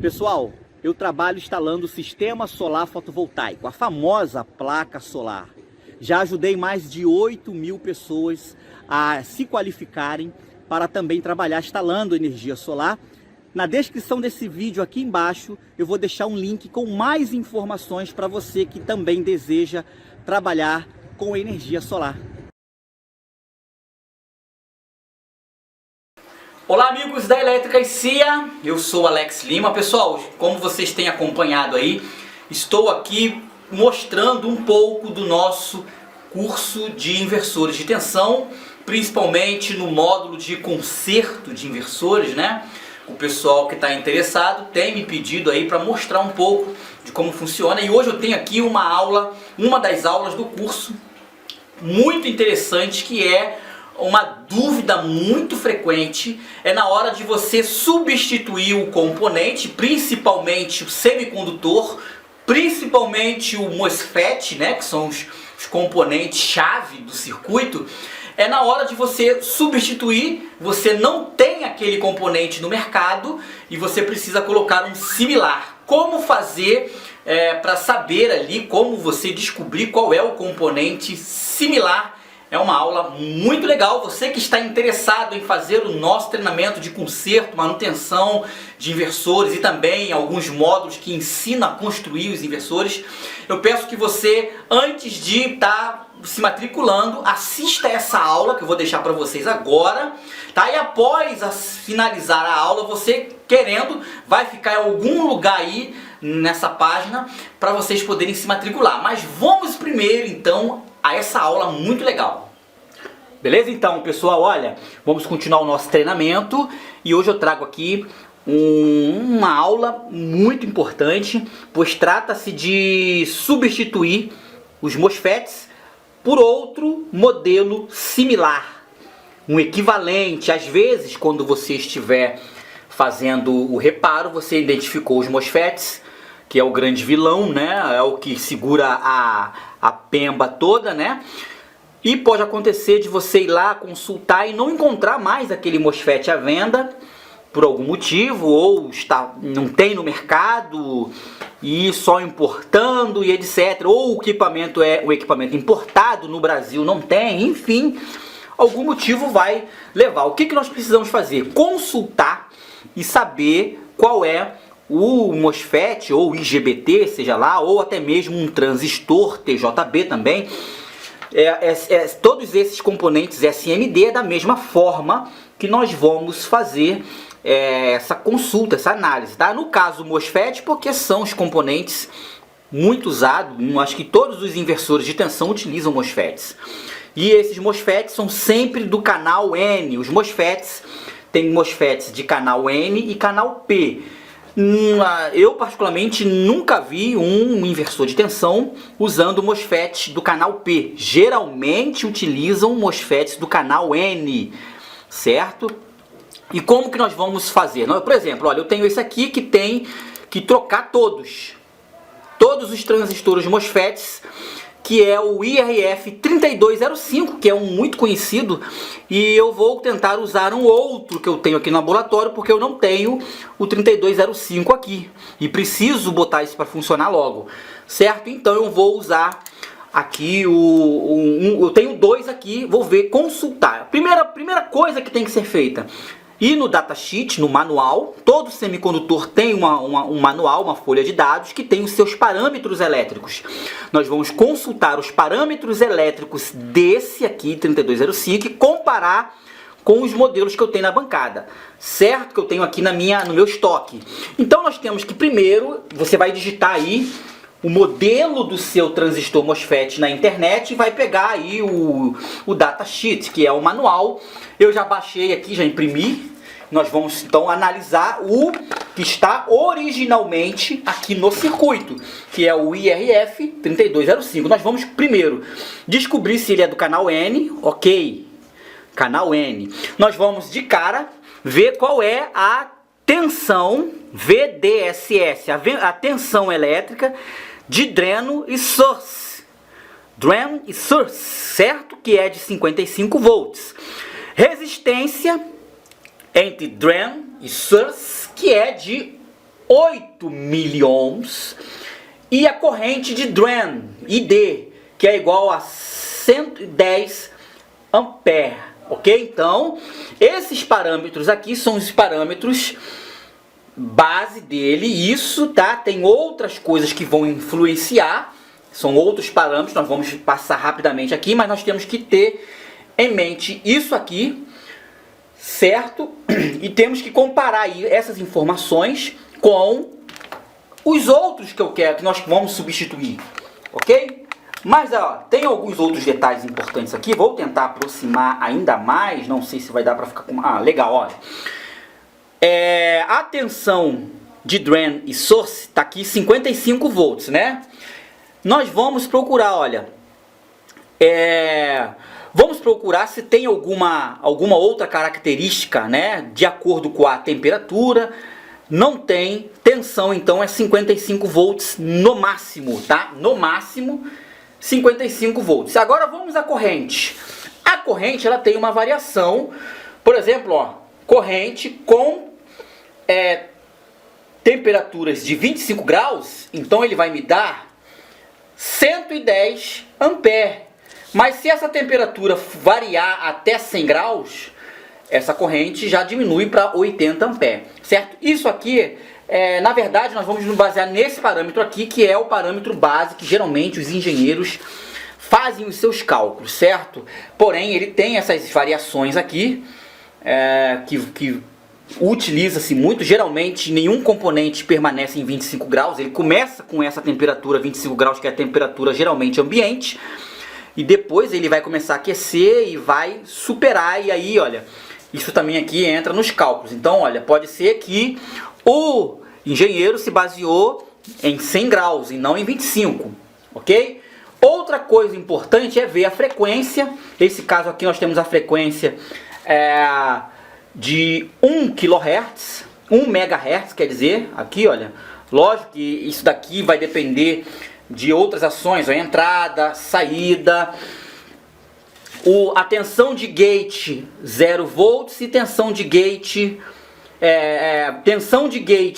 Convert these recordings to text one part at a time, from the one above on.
Pessoal, eu trabalho instalando o sistema solar fotovoltaico, a famosa placa solar. Já ajudei mais de 8.000 pessoas a se qualificarem para também trabalhar instalando energia solar. Na descrição desse vídeo aqui embaixo eu vou deixar um link com mais informações para você que também deseja trabalhar com energia solar. Olá amigos da Elétrica e CIA, eu sou Alex Lima. Pessoal, como vocês têm acompanhado aí, estou aqui mostrando um pouco do nosso curso de inversores de tensão, principalmente no módulo de conserto de inversores, né? O pessoal que está interessado tem me pedido aí para mostrar um pouco de como funciona, e hoje eu tenho aqui uma das aulas do curso muito interessante, que é uma dúvida muito frequente, é na hora de você substituir o componente, principalmente o semicondutor, principalmente o MOSFET, né, que são os componentes-chave do circuito. É na hora de você substituir, você não tem aquele componente no mercado e você precisa colocar um similar. Como fazer para saber ali, como você descobrir qual é o componente similar? É uma aula muito legal. Você que está interessado em fazer o nosso treinamento de conserto, manutenção de inversores e também alguns módulos que ensinam a construir os inversores, eu peço que você, antes de estar se matriculando, assista essa aula que eu vou deixar para vocês agora, tá? E após finalizar a aula, você querendo, vai ficar em algum lugar aí nessa página para vocês poderem se matricular. Mas vamos primeiro então a essa aula muito legal. Beleza? Então, pessoal, olha, vamos continuar o nosso treinamento e hoje eu trago aqui uma aula muito importante, pois trata-se de substituir os MOSFETs por outro modelo similar, um equivalente. Às vezes, quando você estiver fazendo o reparo, você identificou os MOSFETs, que é o grande vilão, né? É o que segura a pemba toda, né? E pode acontecer de você ir lá consultar e não encontrar mais aquele MOSFET à venda por algum motivo, ou não tem no mercado e só importando e etc. Ou o equipamento é um equipamento importado, no Brasil não tem, enfim, algum motivo vai levar. O que nós precisamos fazer? Consultar e saber qual é o MOSFET ou IGBT, seja lá, ou até mesmo um transistor TJB também. Todos esses componentes SMD é da mesma forma que nós vamos fazer essa consulta, essa análise, tá? No caso MOSFET, porque são os componentes muito usados, acho que todos os inversores de tensão utilizam MOSFETs. E esses MOSFETs são sempre do canal N. Os MOSFETs tem MOSFETs de canal N e canal P. Eu particularmente nunca vi um inversor de tensão usando MOSFET do canal P. Geralmente utilizam MOSFETs do canal N, certo? E como que nós vamos fazer? Por exemplo, olha, eu tenho esse aqui que tem que trocar todos os transistores MOSFETs, que é o IRF 3205, que é um muito conhecido, e eu vou tentar usar um outro que eu tenho aqui no laboratório, porque eu não tenho o 3205 aqui, e preciso botar isso para funcionar logo, certo? Então eu vou usar aqui eu tenho dois aqui, vou ver, consultar. Primeira coisa que tem que ser feita, e no datasheet, no manual, todo semicondutor tem um manual, uma folha de dados que tem os seus parâmetros elétricos. Nós vamos consultar os parâmetros elétricos desse aqui, 3205, e comparar com os modelos que eu tenho na bancada, certo? Que eu tenho aqui no meu estoque. Então nós temos que primeiro, você vai digitar aí o modelo do seu transistor MOSFET na internet e vai pegar aí o datasheet, que é o manual. Eu já baixei aqui, já imprimi. Nós vamos então analisar o que está originalmente aqui no circuito, que é o IRF 3205. Nós vamos primeiro descobrir se ele é do canal N, ok, canal N. Nós vamos de cara ver qual é a tensão VDSS, a tensão elétrica de dreno e source. Drain e source, certo? Que é de 55 volts. Resistência entre drain e source, que é de 8 miliohms, e a corrente de drain, ID, que é igual a 110 ampere, ok? Então, esses parâmetros aqui são os parâmetros base dele. Isso, tá? Tem outras coisas que vão influenciar, são outros parâmetros, nós vamos passar rapidamente aqui, mas nós temos que ter em mente isso aqui, certo? E temos que comparar aí essas informações com os outros que eu quero, que nós vamos substituir, ok? Mas ó, tem alguns outros detalhes importantes aqui, vou tentar aproximar ainda mais, não sei se vai dar para ficar com... Ah, legal, olha. A tensão de drain e source está aqui 55 volts, né? Nós vamos procurar, olha, vamos procurar se tem alguma outra característica, né, de acordo com a temperatura. Não tem tensão, então é 55 volts no máximo, tá? No máximo 55 volts. Agora vamos à corrente. A corrente, ela tem uma variação, por exemplo, ó, corrente com temperaturas de 25 graus, então ele vai me dar 110 ampere. Mas se essa temperatura variar até 100 graus, essa corrente já diminui para 80 ampere, certo? Isso aqui, na verdade, nós vamos nos basear nesse parâmetro aqui, que é o parâmetro base que geralmente os engenheiros fazem os seus cálculos, certo? Porém, ele tem essas variações aqui, que utiliza-se muito. Geralmente nenhum componente permanece em 25 graus, ele começa com essa temperatura 25 graus, que é a temperatura geralmente ambiente, e depois ele vai começar a aquecer e vai superar, e aí, olha, isso também aqui entra nos cálculos. Então, olha, pode ser que o engenheiro se baseou em 100 graus e não em 25, ok? Outra coisa importante é ver a frequência. Nesse caso aqui nós temos a frequência de 1 kHz, 1 MHz, quer dizer, aqui, olha, lógico que isso daqui vai depender de outras ações, a entrada, saída, a tensão de gate 0 volts e tensão de gate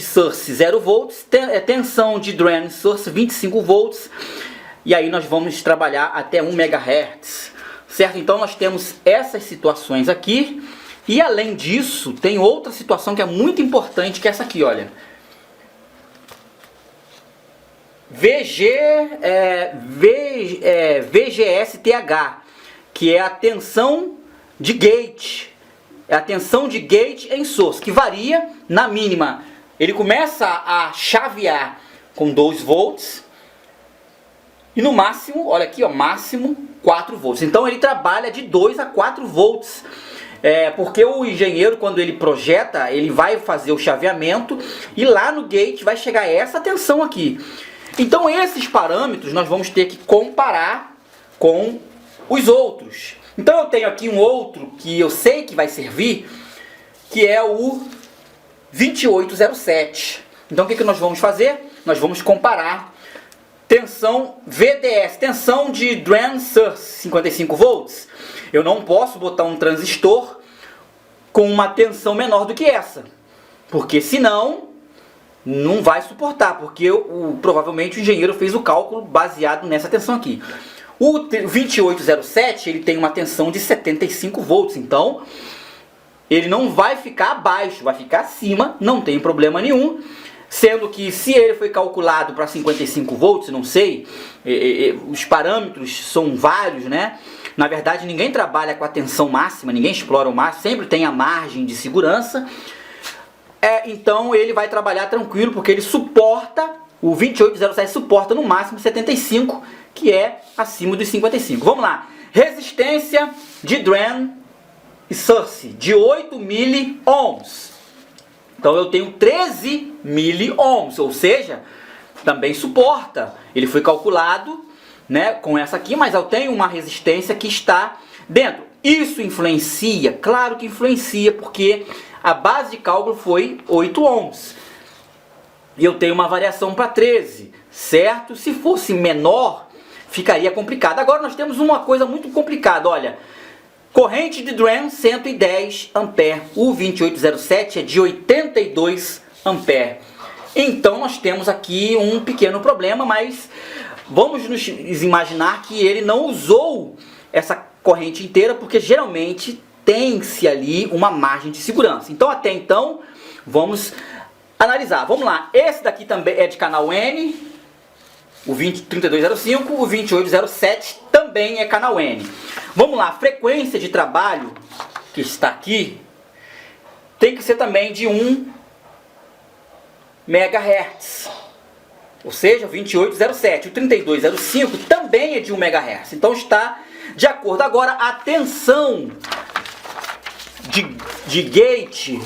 source 0 volts, tensão de drain source 25 volts, e aí nós vamos trabalhar até 1 MHz, certo? Então nós temos essas situações aqui, e além disso tem outra situação que é muito importante, que é essa aqui, olha. VGSTH, que é a tensão de gate, é a tensão de gate em source, que varia. Na mínima ele começa a chavear com 2 volts e no máximo, olha aqui, ó, máximo 4 volts. Então ele trabalha de 2 a 4 volts, porque o engenheiro, quando ele projeta, ele vai fazer o chaveamento e lá no gate vai chegar essa tensão aqui. Então esses parâmetros nós vamos ter que comparar com os outros. Então eu tenho aqui um outro que eu sei que vai servir, que é o 2807. Então o que nós vamos fazer? Nós vamos comparar tensão VDS, tensão de drain source 55 volts. Eu não posso botar um transistor com uma tensão menor do que essa, porque senão não vai suportar, porque provavelmente o engenheiro fez o cálculo baseado nessa tensão aqui. O 2807 ele tem uma tensão de 75 volts, então ele não vai ficar abaixo, vai ficar acima, não tem problema nenhum. Sendo que se ele foi calculado para 55 volts, não sei, os parâmetros são vários, né? Na verdade ninguém trabalha com a tensão máxima, ninguém explora o máximo, sempre tem a margem de segurança. Então ele vai trabalhar tranquilo, porque ele suporta, o 2807 suporta no máximo 75, que é acima dos 55. Vamos lá, resistência de drain e source de 8 miliohms. Então eu tenho 13 miliohms, ou seja, também suporta. Ele foi calculado, né, com essa aqui, mas eu tenho uma resistência que está dentro. Isso influencia? Claro que influencia, porque a base de cálculo foi 8 ohms. E eu tenho uma variação para 13, certo? Se fosse menor, ficaria complicado. Agora nós temos uma coisa muito complicada, olha. Corrente de drain 110 ampere. O 2807 é de 82 ampere. Então nós temos aqui um pequeno problema, mas vamos nos imaginar que ele não usou essa corrente inteira, porque geralmente tem-se ali uma margem de segurança. Então até então, vamos analisar. Vamos lá, esse daqui também é de canal N, o 3205, o 2807 também é canal N. Vamos lá, a frequência de trabalho que está aqui tem que ser também de 1 MHz. Ou seja, o 2807, o 3205 também é de 1 MHz. Então está de acordo. Agora a tensão de gate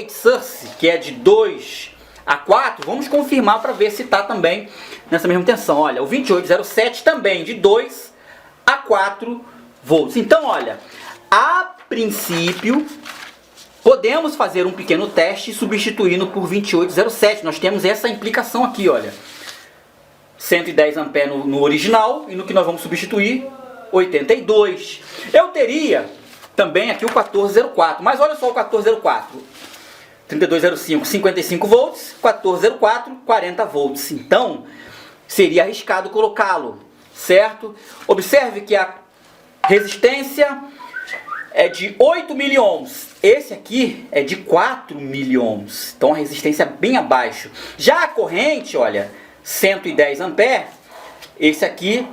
source, que é de 2 a 4, vamos confirmar para ver se está também nessa mesma tensão. Olha, o 2807 também de 2 a 4 volts. Então, olha, a princípio podemos fazer um pequeno teste substituindo por 2807. Nós temos essa implicação aqui, olha. 110 A no original e no que nós vamos substituir 82. Eu teria também aqui o 1404, mas olha só o 1404. 3205, 55 volts, 1404, 40 volts. Então, seria arriscado colocá-lo, certo? Observe que a resistência é de 8 miliohms. Esse aqui é de 4 miliohms. Então, a resistência é bem abaixo. Já a corrente, olha, 110 A, esse aqui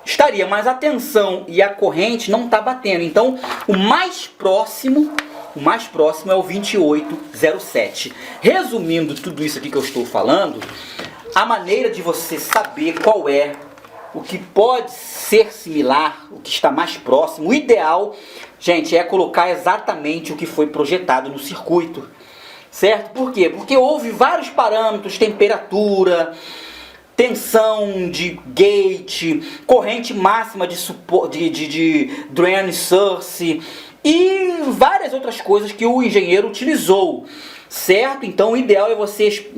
estaria, mas a tensão e a corrente não está batendo. Então, o mais próximo é o 2807. Resumindo tudo isso aqui que eu estou falando, a maneira de você saber qual é o que pode ser similar, o que está mais próximo, o ideal, gente, é colocar exatamente o que foi projetado no circuito, certo? Por quê? Porque houve vários parâmetros, temperatura, tensão de gate, corrente máxima de drain source e várias outras coisas que o engenheiro utilizou, certo? Então o ideal é você,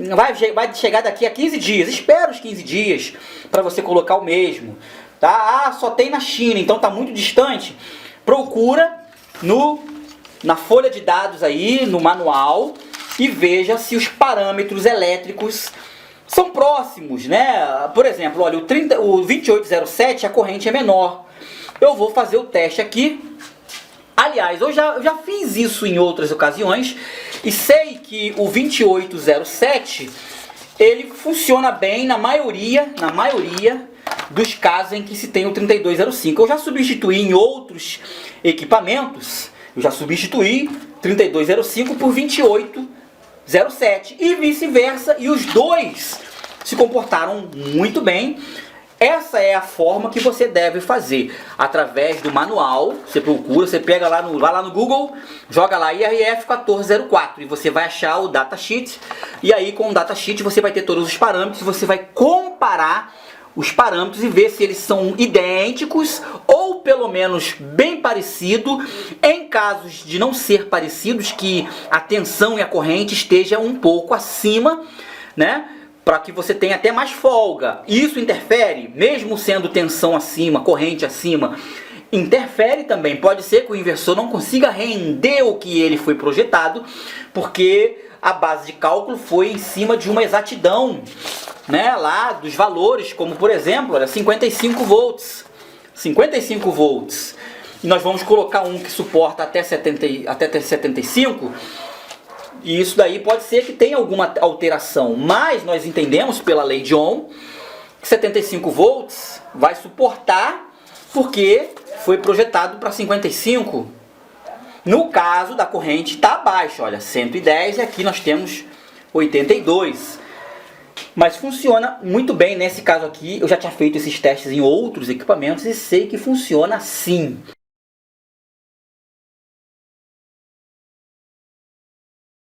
vai chegar daqui a 15 dias, espera os 15 dias para você colocar o mesmo, tá? Ah, só tem na China, então está muito distante. Procura na folha de dados aí, no manual, e veja se os parâmetros elétricos são próximos, né? Por exemplo, olha, o 2807 a corrente é menor. Eu vou fazer o teste aqui. Aliás, eu já fiz isso em outras ocasiões e sei que o 2807 ele funciona bem na maioria dos casos em que se tem o 3205. Eu já substituí em outros equipamentos, eu já substituí 3205 por 2807 e vice-versa, e os dois se comportaram muito bem. Essa é a forma que você deve fazer, através do manual. Você procura, você pega lá vai lá no Google, joga lá IRF 1404 e você vai achar o datasheet. E aí com o datasheet você vai ter todos os parâmetros, você vai comparar os parâmetros e ver se eles são idênticos ou pelo menos bem parecido. Em casos de não ser parecidos, que a tensão e a corrente esteja um pouco acima, né? Para que você tenha até mais folga. Isso interfere, mesmo sendo tensão acima, corrente acima, interfere também. Pode ser que o inversor não consiga render o que ele foi projetado, porque a base de cálculo foi em cima de uma exatidão, né, lá dos valores, como por exemplo, olha, 55 volts. 55 volts. E nós vamos colocar um que suporta até 75. E isso daí pode ser que tenha alguma alteração, mas nós entendemos pela lei de Ohm que 75 volts vai suportar porque foi projetado para 55. No caso da corrente está abaixo, olha, 110 e aqui nós temos 82. Mas funciona muito bem nesse caso aqui. Eu já tinha feito esses testes em outros equipamentos e sei que funciona assim.